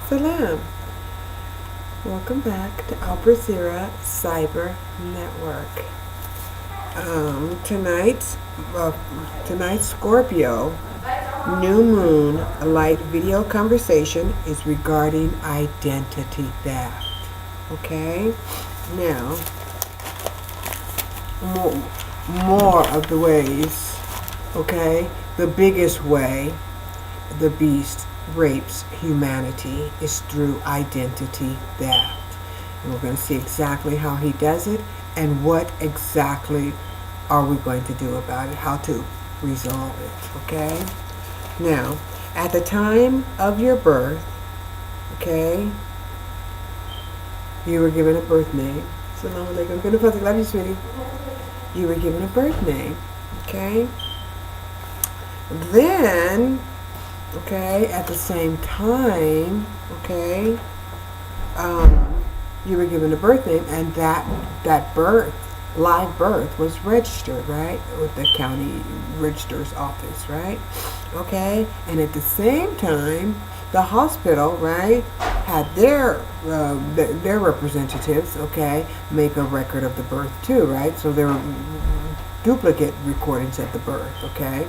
Salam. Welcome back to Brazeera Cyber Network. Tonight's Scorpio New Moon Light video conversation is regarding identity theft. Okay? Now, more of the ways, okay? The biggest way the beast rapes humanity is through identity theft. And we're going to see exactly how he does it and what exactly are we going to do about it, how to resolve it, okay? Now, at the time of your birth, okay, you were given a birth name. Assalamu alaikum. Love you, sweetie. You were given a birth name, okay? Then, okay, at the same time, okay, you were given a birth name, and that birth, live birth, was registered, right, with the county registrar's office, right? Okay, and at the same time, the hospital, right, had their representatives, okay, make a record of the birth too, right? So there were duplicate recordings of the birth, okay?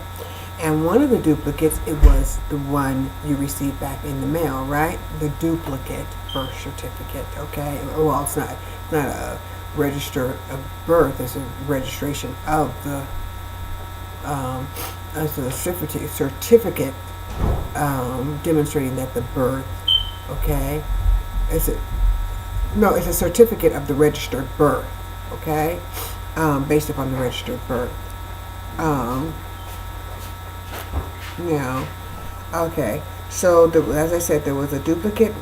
And one of the duplicates, it was the one you received back in the mail, right? The duplicate birth certificate, okay? Well, it's not a register of birth, it's a registration of the, it's a certificate demonstrating that the birth, okay? It's a certificate of the registered birth, okay? Based upon the registered birth. Now, okay, so as I said, there was a duplicate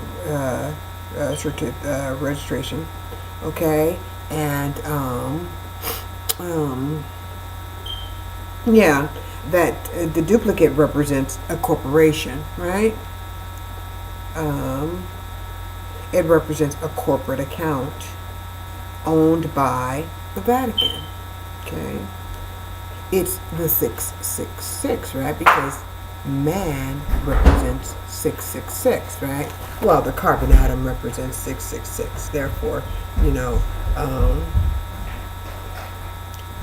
registration, okay, and yeah, that the duplicate represents a corporation, right? It represents a corporate account owned by the Vatican, okay? It's the 666, right? Because man represents 666, right? Well, the carbon atom represents 666. Therefore, you know,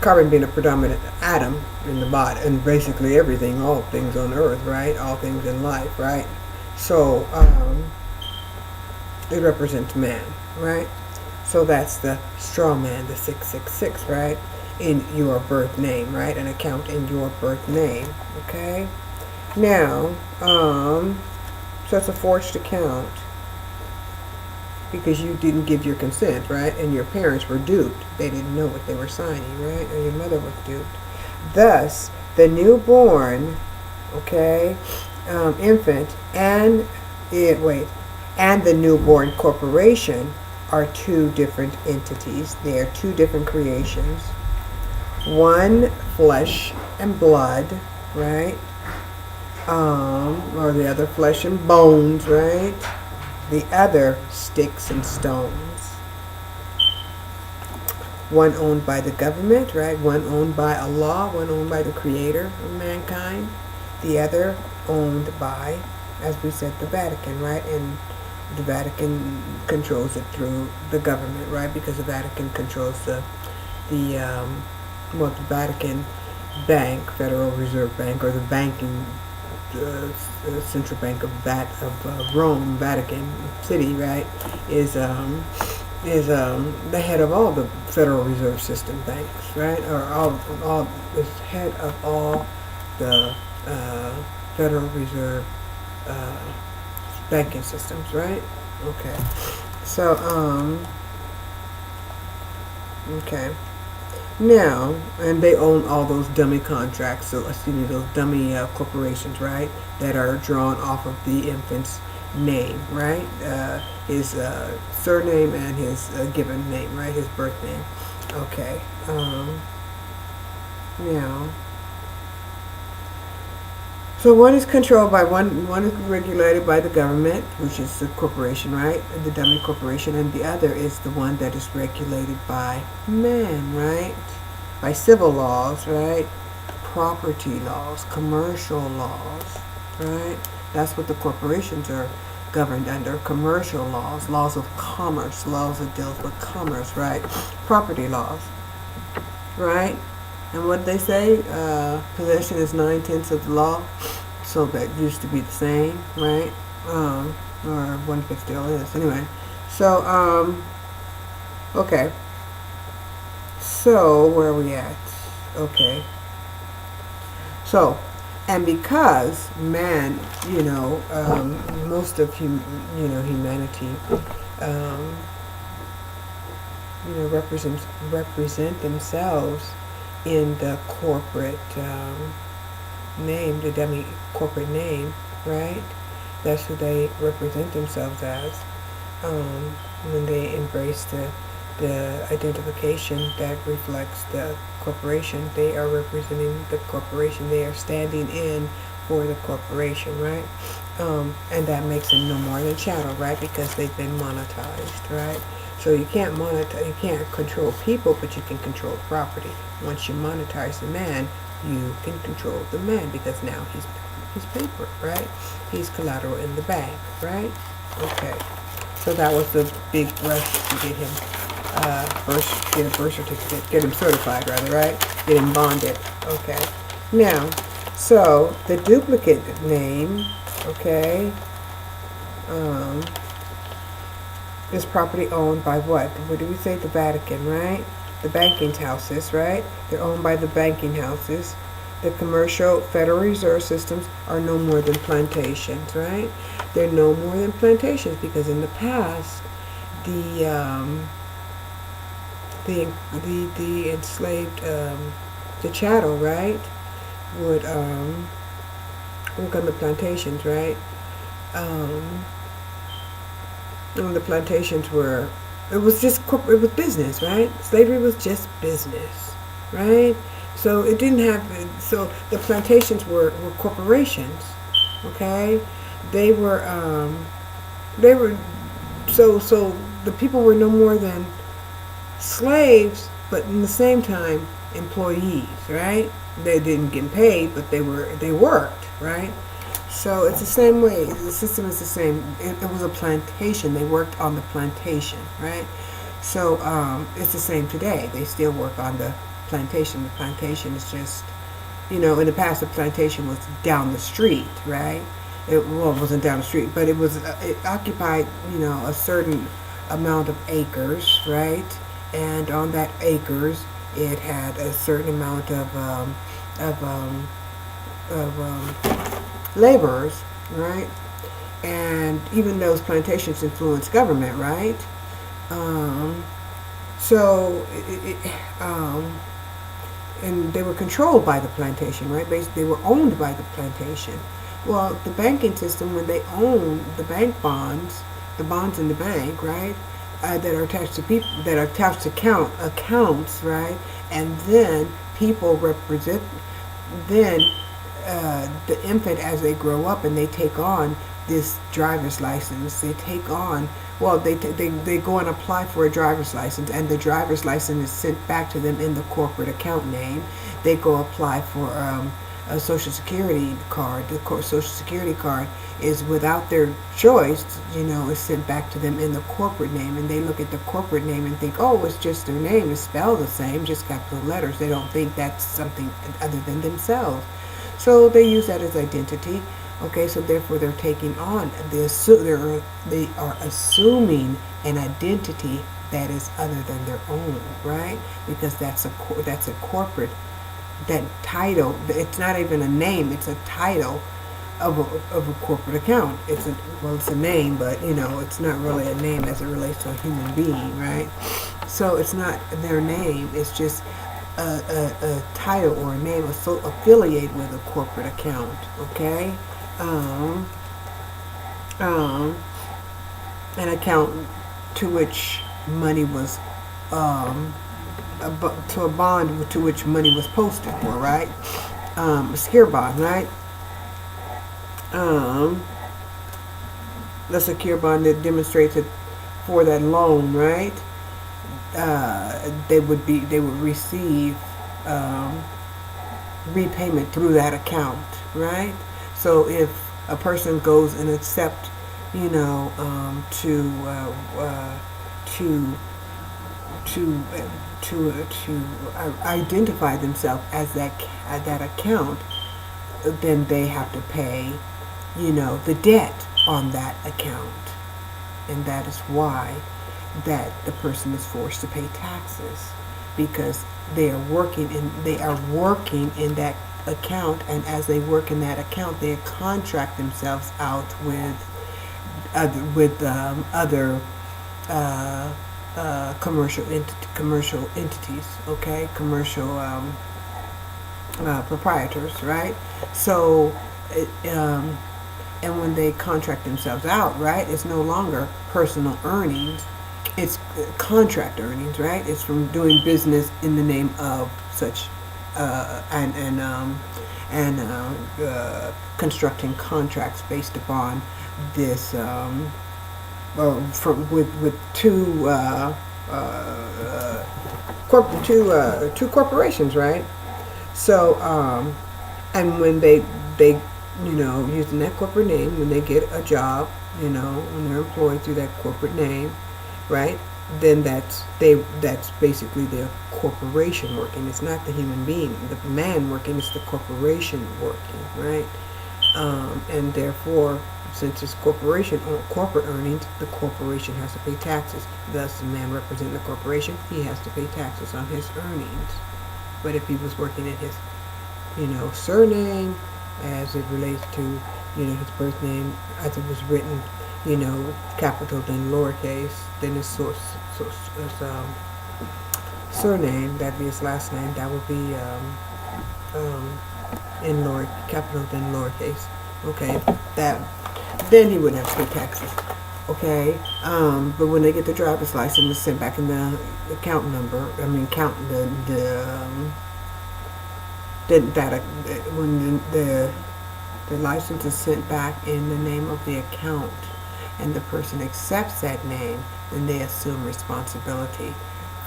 carbon being a predominant atom in the body, and basically everything, all things on Earth, right? All things in life, right? So, it represents man, right? So that's the straw man, the 666, right? In your birth name, right? An account in your birth name, okay? Now, so it's a forged account because you didn't give your consent, right? And your parents were duped. They didn't know what they were signing, right? Or your mother was duped. Thus, the newborn, okay, infant and the newborn corporation are two different entities. They are two different creations. One flesh and blood, right? Or the other flesh and bones, right? The other sticks and stones. One owned by the government, right? One owned by Allah, one owned by the creator of mankind. The other owned by, as we said, the Vatican, right? And the Vatican controls it through the government, right? Because the Vatican controls the Vatican Bank, Federal Reserve Bank, or the banking central bank of Rome, Vatican City, right? Is the head of all the Federal Reserve System banks, right? Or all is head of all the Federal Reserve banking systems, right? Okay. So okay. Now, and they own all those dummy contracts, so those dummy corporations, right, that are drawn off of the infant's name, right? His surname and his given name, right? His birth name. Okay. Now, so one is controlled by one is regulated by the government, which is the corporation, right? The dummy corporation, and the other is the one that is regulated by man, right? By civil laws, right? Property laws, commercial laws, right? That's what the corporations are governed under commercial laws, laws of commerce, laws that deals with commerce, right? Property laws, right? And what they say, possession is 9/10 of the law. So that used to be the same, right? Or one if it still is. Anyway, so okay. So where are we at? Okay. So, and because man, most of humanity, represent themselves in the corporate name, the corporate name, right? That's who they represent themselves as. When they embrace the identification that reflects the corporation, they are representing the corporation. They are standing in for the corporation, right? And that makes them no more than chattel, right? Because they've been monetized, right? So you can't monetize, you can't control people, but you can control property. Once you monetize the man, you can control the man because now he's paper, right? He's collateral in the bank, right? Okay. So that was the big rush to get him get a birth certificate, get him certified rather, right? Get him bonded. Okay. Now, so the duplicate name, okay, is property owned by what? What do we say? The Vatican, right? The banking houses, right? They're owned by the banking houses. The commercial Federal Reserve systems are no more than plantations, right? They're no more than plantations because in the past, the enslaved, the chattel, right, would come to plantations, right? And the plantations were, it was business, right? Slavery was just business, right? So it didn't have, so the plantations were corporations, okay? They were, so the people were no more than slaves, but in the same time, employees, right? They didn't get paid, but they worked, right? So it's the same way. The system is the same. It was a plantation. They worked on the plantation, right? So it's the same today. They still work on the plantation. The plantation is just, in the past, the plantation was down the street, right? It wasn't down the street, but it occupied, a certain amount of acres, right? And on that acres, it had a certain amount of laborers, right? And even those plantations influenced government, right? And they were controlled by the plantation, right? Basically, they were owned by the plantation. Well, the banking system, when they own the bank bonds, the bonds in the bank, right, that are attached to people, that are attached to accounts, right, and then people represent, then the infant as they grow up and they take on this driver's license, they take on, they go and apply for a driver's license, and the driver's license is sent back to them in the corporate account name. They go apply for a Social Security card. The Social Security card is without their choice, is sent back to them in the corporate name, and they look at the corporate name and think, oh, it's just their name, it's spelled the same, just capital letters. They don't think that's something other than themselves. So they use that as identity. Okay, so therefore they're taking on, they are assuming an identity that is other than their own, right? Because that's a corporate, that title, it's not even a name, it's a title of a corporate account. It's a name, but it's not really a name as it relates to a human being, right? So it's not their name, it's just a title or a name affiliated with a corporate account, okay? An account to which money was, to a bond to which money was posted for, right? A secure bond, right? The secure bond that demonstrates it for that loan, right? They would receive repayment through that account, right? So if a person goes and accept you know, to identify themselves as that account, then they have to pay, you know, the debt on that account, and that is why that the person is forced to pay taxes, because they are working in that account, and as they work in that account, they contract themselves out with other commercial entities, okay, commercial proprietors, right? So, and when they contract themselves out, right, it's no longer personal earnings, it's contract earnings, right? It's from doing business in the name of such, constructing contracts based upon this, with two corporations, right? So, and when they you know, using that corporate name, when they get a job, you know, when they're employed through that corporate name, right? Then that's basically their corporation working. It's not the human being, the man working. It's the corporation working, right? And therefore, since it's corporate earnings, the corporation has to pay taxes. Thus, the man representing the corporation, he has to pay taxes on his earnings. But if he was working in his, you know, surname, as it relates to, you know, his birth name, as it was written, you know, capital then lowercase, then his surname, that'd be his last name, that would be in lower capital then lowercase. Okay, then he wouldn't have to pay taxes. Okay, but when they get the driver's license, it's sent back in the account number. When the license is sent back in the name of the account, and the person accepts that name, then they assume responsibility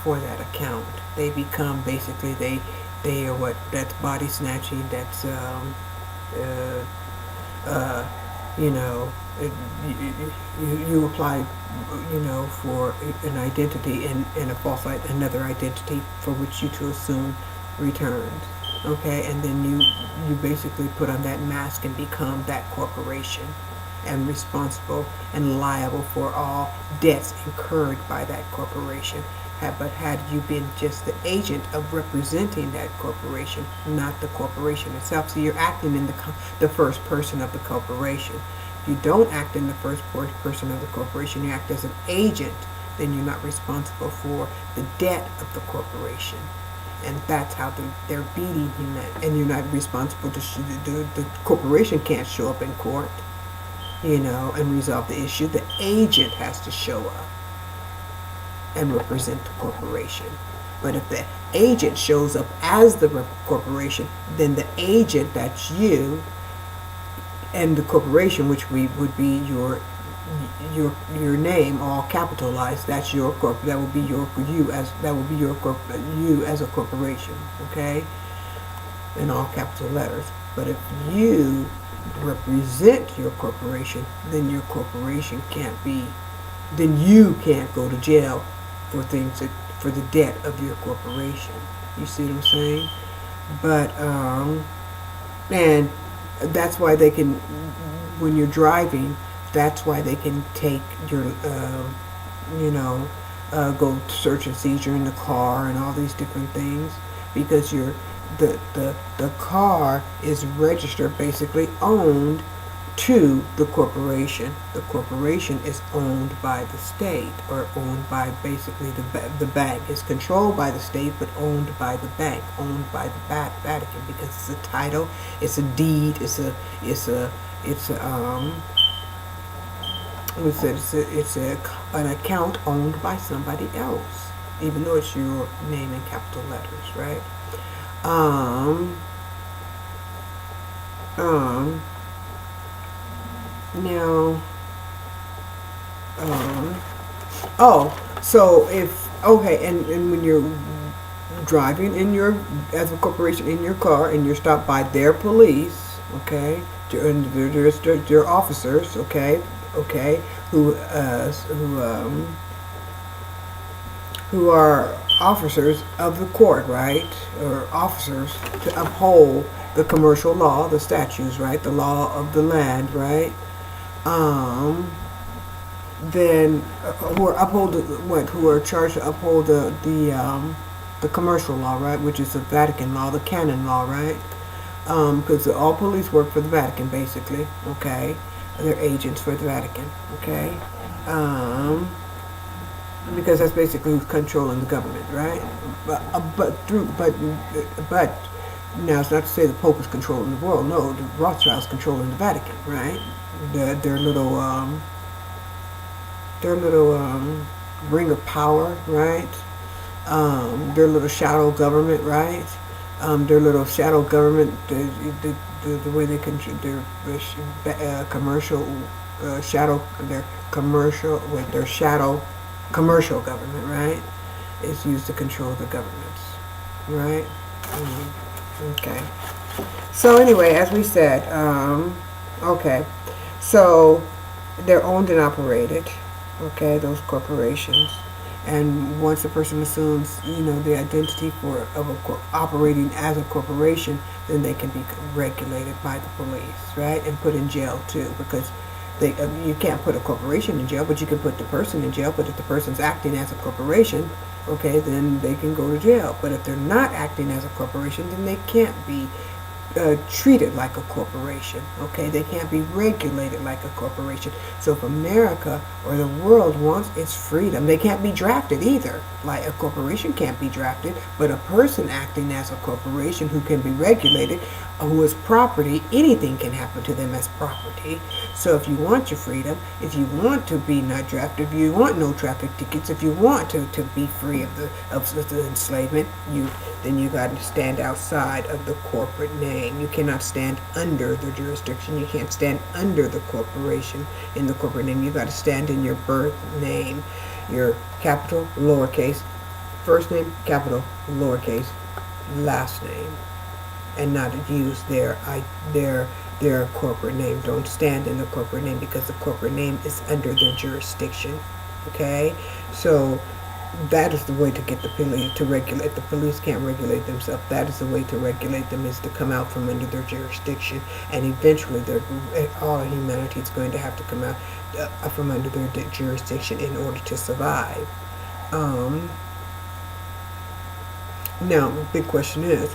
for that account. They become basically they are what, that's body snatching. That's you know, you apply, you know, for an identity and a false another identity for which you to assume returns. Okay, and then you basically put on that mask and become that corporation, and responsible and liable for all debts incurred by that corporation. But had you been just the agent of representing that corporation, not the corporation itself, so you're acting in the first person of the corporation. If you don't act in the first person of the corporation, you act as an agent, then you're not responsible for the debt of the corporation. And that's how they're beating him at. And you're not responsible to the corporation can't show up in court, you know, and resolve the issue. The agent has to show up and represent the corporation. But if the agent shows up as the corporation, then the agent, that's you, and the corporation, which would be your name, all capitalized. That's your that will be you as a corporation. Okay, in all capital letters. But if you represent your corporation, then your corporation can't be. Then you can't go to jail for for the debt of your corporation. You see what I'm saying? But and that's why they can, when you're driving, that's why they can take your, you know, go search and seizure in the car and all these different things, because the car is registered, basically owned to the corporation. The corporation is owned by the state, or owned by basically the bank. It's controlled by the state, but owned by the bank, owned by the Vatican, because it's a title, it's a deed, it's an account owned by somebody else, even though it's your name in capital letters, right? Now, so and when you're driving as a corporation in your car, and you're stopped by their police, okay, and their officers, okay, okay, who are officers of the court, right, or officers to uphold the commercial law, the statutes, right, the law of the land, right. Then who are who are charged to uphold the commercial law, right, which is the Vatican law, the canon law, right. Because all police work for the Vatican, basically. Okay, they're agents for the Vatican. Okay, because that's basically who's controlling the government, right? But now it's not to say the Pope is controlling the world. No, the Rothschilds controlling the Vatican, right? Their little ring of power, right? Their little shadow government, right? Their little shadow government, the way they control their commercial shadow, their shadow commercial government, right? Is used to control the governments, right? Okay. So anyway, as we said, okay, so they're owned and operated, okay, those corporations. And once a person assumes, the identity of operating as a corporation, then they can be regulated by the police, right, and put in jail too, because you can't put a corporation in jail, but you can put the person in jail. But if the person's acting as a corporation, okay, then they can go to jail. But if they're not acting as a corporation, then they can't be treated like a corporation, okay? They can't be regulated like a corporation. So if America or the world wants its freedom, they can't be drafted either. Like a corporation can't be drafted, but a person acting as a corporation who can be regulated, who is property, anything can happen to them as property. So if you want your freedom, if you want to be not drafted, if you want no traffic tickets, if you want to be free of the enslavement, then you got to stand outside of the corporate name. You cannot stand under the jurisdiction. You can't stand under the corporation in the corporate name. You got to stand in your birth name, your capital, lowercase, first name, capital, lowercase, last name, and not use their corporate name. Don't stand in the corporate name because the corporate name is under their jurisdiction. Okay, so that is the way to get the police to regulate. The police can't regulate themselves. That is the way to regulate them, is to come out from under their jurisdiction, and eventually all of humanity is going to have to come out from under their jurisdiction in order to survive. Now, the big question is,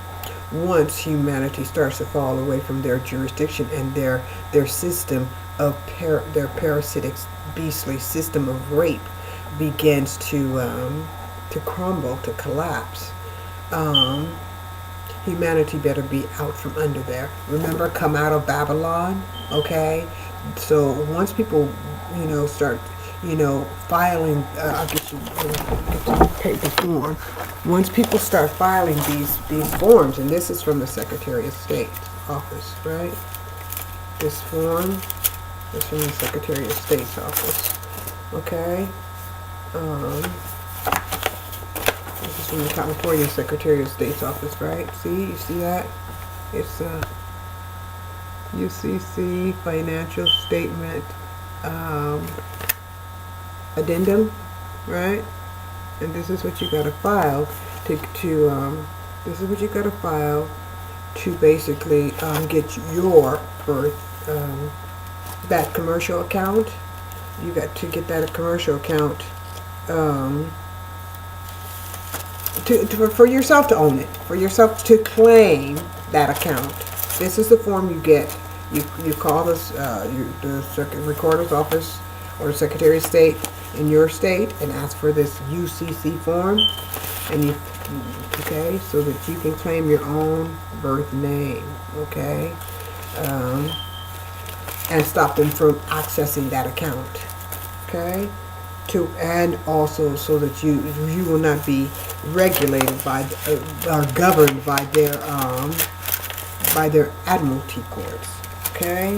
once humanity starts to fall away from their jurisdiction and their system of their parasitic, beastly system of rape begins to crumble, to collapse, humanity better be out from under there. Remember, come out of Babylon, okay? So once people, start, filing, I'll get you paper form. Once people start filing these forms, and this is from the Secretary of State's office, right? This form is from the Secretary of State's office, okay? This is from the California Secretary of State's office, right? See, you see that? It's UCC financial statement addendum, right? And this is what you got to file this is what you got to file to basically get your birth that commercial account. You got to get that commercial account for yourself to own it, for yourself to claim that account. This is the form you get. You call the recorder's office or the Secretary of State in your state and ask for this UCC form, and okay, so that you can claim your own birth name, okay, and stop them from accessing that account, okay, and also so that you will not be regulated by or governed by their admiralty courts, okay,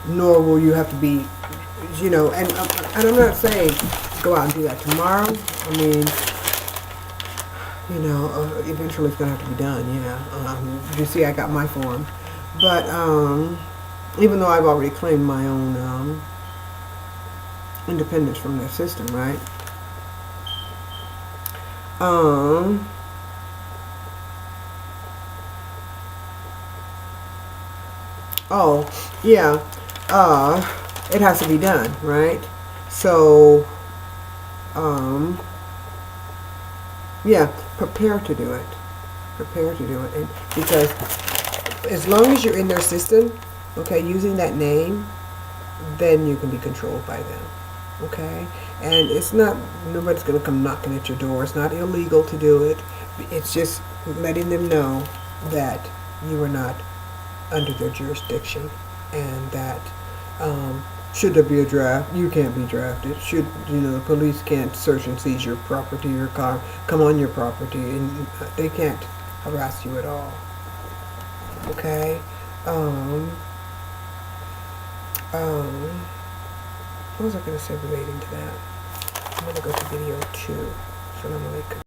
nor will you have to be, and I'm not saying go out and do that tomorrow. I mean, eventually it's gonna have to be done. Yeah. You see, I got my form, but even though I've already claimed my own independence from their system, right? Oh, yeah. It has to be done, right? So, yeah, prepare to do it. Prepare to do it. And because as long as you're in their system, okay, using that name, then you can be controlled by them. Okay? And it's not, nobody's going to come knocking at your door. It's not illegal to do it. It's just letting them know that you are not under their jurisdiction, and that should there be a draft, you can't be drafted. Should, the police can't search and seize your property, your car, come on your property, and they can't harass you at all. Okay? What was I going to say relating to that? I'm going to go to video 2. Assalamu alaikum.